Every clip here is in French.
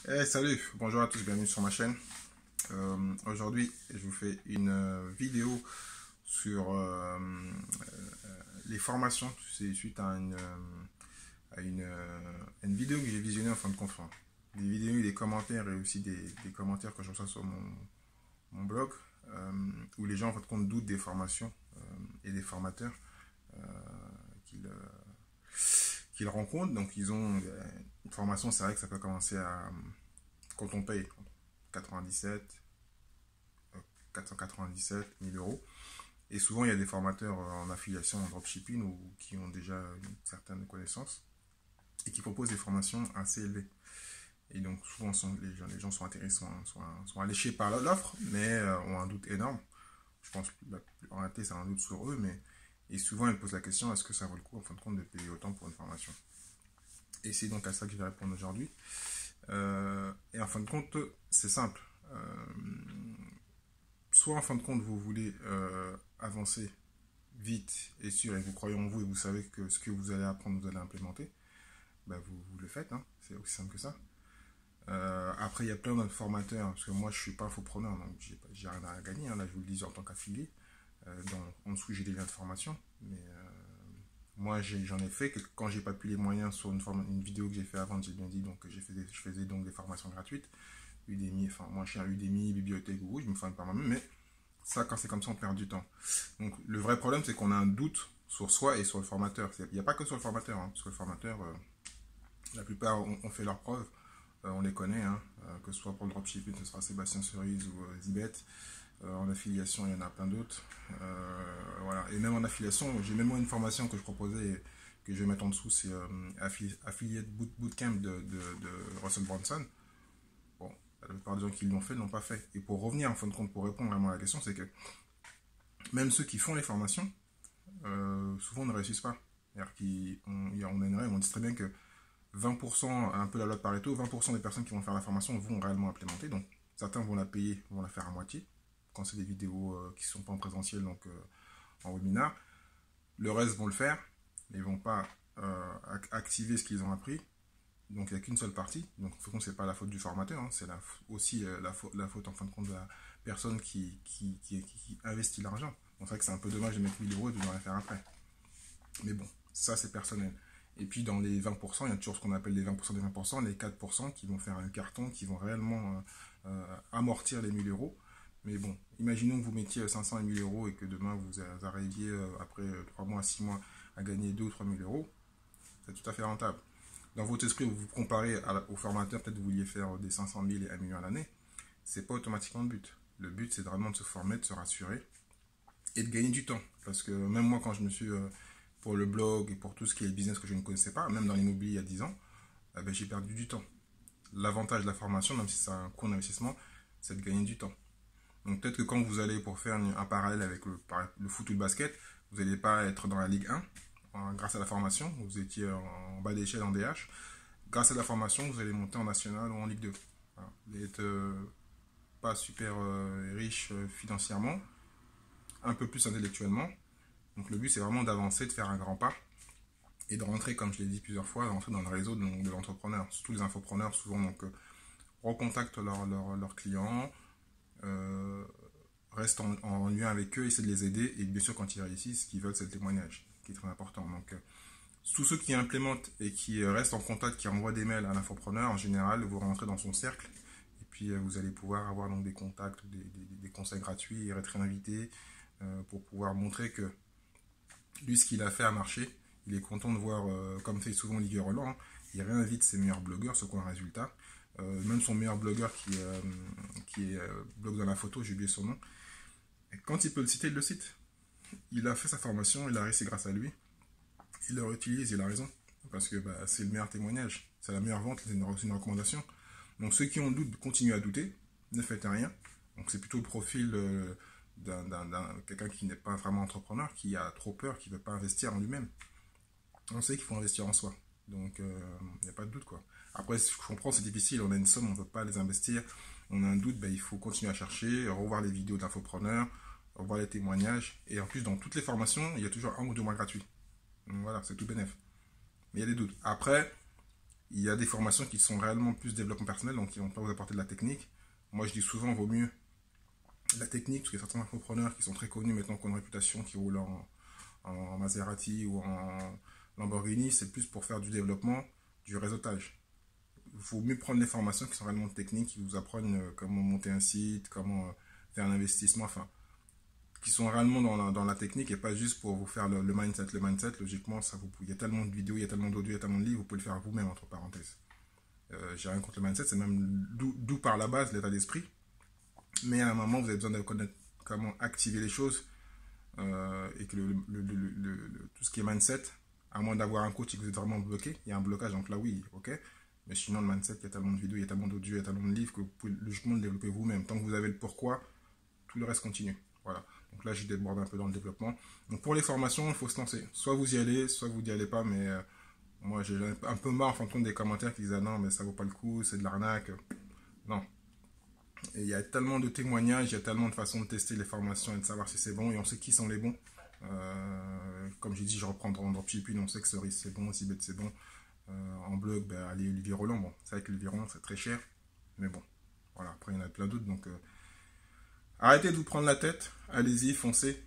Salut, bonjour à tous, bienvenue sur ma chaîne. Aujourd'hui, je vous fais une vidéo sur les formations. C'est suite à une vidéo que j'ai visionnée en fin de compte. Enfin, des vidéos, des commentaires et aussi des commentaires que je reçois sur mon blog où les gens en fin de compte doutent des formations et des formateurs euh, qu'ils qu'ils rencontrent. Donc, ils ont une formation, c'est vrai que ça peut commencer à quand on paye 97, 497 000 euros. Et souvent, il y a des formateurs en affiliation en dropshipping ou qui ont déjà une certaine connaissance et qui proposent des formations assez élevées. Et donc, souvent, les gens sont intéressés, sont alléchés par l'offre, mais ont un doute énorme. Je pense qu'en réalité, c'est un doute sur eux, mais et souvent, ils posent la question est-ce que ça vaut le coup, en fin de compte, de payer autant pour une formation. Et c'est donc à ça que je vais répondre aujourd'hui. Et en fin de compte, c'est simple. Soit en fin de compte, vous voulez avancer vite et sûr, et vous croyez en vous et vous savez que ce que vous allez apprendre, vous allez implémenter, bah vous le faites, hein. C'est aussi simple que ça. Après, il y a plein d'autres formateurs, parce que moi, je ne suis pas infopreneur, donc j'ai rien à gagner, hein. Là, je vous le dis en tant qu'affilié. En dessous, j'ai des liens de formation, mais moi, j'en ai fait que quand j'ai pas pu les moyens sur une vidéo que j'ai fait avant, j'ai bien dit, donc je faisais donc des formations gratuites. Udemy, enfin, moi, je suis un Udemy, bibliothèque, Google, je me forme par moi-même, mais ça, quand c'est comme ça, on perd du temps. Donc, le vrai problème, c'est qu'on a un doute sur soi et sur le formateur. Il n'y a pas que sur le formateur, hein, parce que le formateur, la plupart ont fait leurs preuves. On les connaît, hein, que ce soit pour le dropshipping, ce sera Sébastien Cerise ou Zibet. En affiliation, il y en a plein d'autres. Voilà. Et même en affiliation, j'ai même moi une formation que je proposais et que je vais mettre en dessous, c'est Affiliate Bootcamp de Russell Brunson. Bon, la plupart des gens qui l'ont fait ne l'ont pas fait. Et pour revenir en fin de compte, pour répondre vraiment à la question, c'est que même ceux qui font les formations, souvent ne réussissent pas. C'est-à-dire on dit très bien que 20%, un peu la loi de Pareto, 20% des personnes qui vont faire la formation vont réellement implémenter. Donc, certains vont la payer, vont la faire à moitié, quand c'est des vidéos qui ne sont pas en présentiel, donc en webinar. Le reste vont le faire, mais ils ne vont pas activer ce qu'ils ont appris. Donc, il n'y a qu'une seule partie. Donc, ce n'est pas la faute du formateur, hein, c'est aussi la faute en fin de compte de la personne qui investit l'argent. Donc, c'est vrai que c'est un peu dommage de mettre 1000 euros et de ne rien faire après. Mais bon, ça c'est personnel. Et puis dans les 20%, il y a toujours ce qu'on appelle les 20% des 20%, les 4% qui vont faire un carton, qui vont réellement amortir les 1000 euros. Mais bon, imaginons que vous mettiez 500 et 1000 euros et que demain vous arriviez après 3 mois, 6 mois à gagner 2 ou 3 000 euros. C'est tout à fait rentable. Dans votre esprit, vous vous comparez au formateur, peut-être que vous vouliez faire des 500 000 et 1 million à l'année. C'est pas automatiquement le but. Le but, c'est vraiment de se former, de se rassurer et de gagner du temps. Parce que même moi, quand je me suis pour le blog et pour tout ce qui est business que je ne connaissais pas, même dans l'immobilier il y a 10 ans, ben, j'ai perdu du temps. L'avantage de la formation, même si c'est un coût d'investissement, c'est de gagner du temps. Donc peut-être que quand vous allez pour faire un parallèle avec le foot ou le basket, vous n'allez pas être dans la Ligue 1 grâce à la formation, vous étiez en bas d'échelle en DH. Grâce à la formation, vous allez monter en National ou en Ligue 2. Voilà. Vous n'êtes pas super riche financièrement, un peu plus intellectuellement. Donc le but, c'est vraiment d'avancer, de faire un grand pas et de rentrer, comme je l'ai dit plusieurs fois, de rentrer dans le réseau de l'entrepreneur. Tous les infopreneurs, souvent, donc, recontactent leurs clients, restent en lien avec eux, essaient de les aider. Et bien sûr, quand ils réussissent, ce qu'ils veulent, c'est le témoignage, qui est très important. Donc, tous ceux qui implémentent et qui restent en contact, qui envoient des mails à l'infopreneur, en général, vous rentrez dans son cercle. Et puis, vous allez pouvoir avoir donc, des contacts, des conseils gratuits et être invité pour pouvoir montrer que lui, ce qu'il a fait a marché. Il est content de voir, comme fait souvent Olivier Roland, hein, il réinvite ses meilleurs blogueurs, ceux qui ont un résultat. Même son meilleur blogueur qui est blog dans la photo, j'ai oublié son nom. Et quand il peut le citer, il le cite. Il a fait sa formation, il a réussi grâce à lui. Il le réutilise, il a raison. Parce que bah, c'est le meilleur témoignage. C'est la meilleure vente, c'est une recommandation. Donc ceux qui ont le doute, continuent à douter, ne faites rien. Donc c'est plutôt le profil quelqu'un qui n'est pas vraiment entrepreneur, qui a trop peur, qui ne veut pas investir en lui-même. On sait qu'il faut investir en soi. Donc, il n'y a pas de doute, quoi. Après, je comprends, c'est difficile. On a une somme, on ne veut pas les investir. On a un doute, ben, il faut continuer à chercher, revoir les vidéos d'infopreneurs, revoir les témoignages. Et en plus, dans toutes les formations, il y a toujours 1 ou 2 mois gratuits. Donc voilà, c'est tout bénef. Mais il y a des doutes. Après, Il y a des formations qui sont réellement plus développement personnel, donc qui vont pas vous apporter de la technique. Moi, je dis souvent, vaut mieux la technique, parce qu'il y a certains entrepreneurs qui sont très connus maintenant, qui ont une réputation, qui roulent en Maserati ou en Lamborghini, c'est plus pour faire du développement, du réseautage. Il faut mieux prendre les formations qui sont réellement techniques, qui vous apprennent comment monter un site, comment faire un investissement, enfin, qui sont réellement dans la technique et pas juste pour vous faire le mindset. Le mindset, logiquement, il y a tellement de vidéos, il y a tellement d'audio, il y a tellement de livres, vous pouvez le faire vous-même, entre parenthèses. J'ai rien contre le mindset, c'est même d'où par la base l'état d'esprit. Mais à un moment, vous avez besoin de connaître comment activer les choses et que tout ce qui est mindset, à moins d'avoir un coach et que vous êtes vraiment bloqué, il y a un blocage, donc là oui, ok. Mais sinon, le mindset, il y a tellement de vidéos, il y a tellement d'audio, il y a tellement de livres que vous pouvez logiquement le développer vous-même. Tant que vous avez le pourquoi, tout le reste continue. Voilà. Donc là, j'ai débordé un peu dans le développement. Donc pour les formations, il faut se lancer. Soit vous y allez, soit vous n'y allez pas, mais moi, j'ai un peu marre en fonction des commentaires qui disent ah non, mais ça vaut pas le coup, c'est de l'arnaque. Non. Et il y a tellement de témoignages, il y a tellement de façons de tester les formations et de savoir si c'est bon, et on sait qui sont les bons. Comme j'ai dit, je reprends dans dropshipping, on sait que Cerise c'est bon, Sibet c'est bon. En blog, ben, allez, Olivier Roland, bon, c'est vrai que Olivier Roland c'est très cher, mais bon, voilà, après il y en a plein d'autres, donc arrêtez de vous prendre la tête, allez-y, foncez,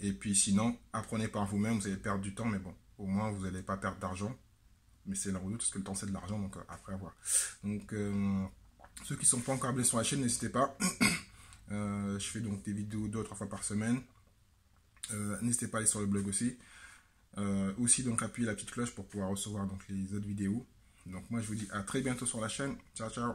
et puis sinon, apprenez par vous-même, vous allez perdre du temps, mais bon, au moins vous n'allez pas perdre d'argent, mais c'est la route, parce que le temps c'est de l'argent, donc après avoir. Donc, ceux qui ne sont pas encore abonnés sur la chaîne, n'hésitez pas. Je fais donc des vidéos 2 ou 3 fois par semaine. N'hésitez pas à aller sur le blog aussi. Aussi donc appuyez la petite cloche pour pouvoir recevoir donc les autres vidéos. Donc moi je vous dis à très bientôt sur la chaîne. Ciao ciao.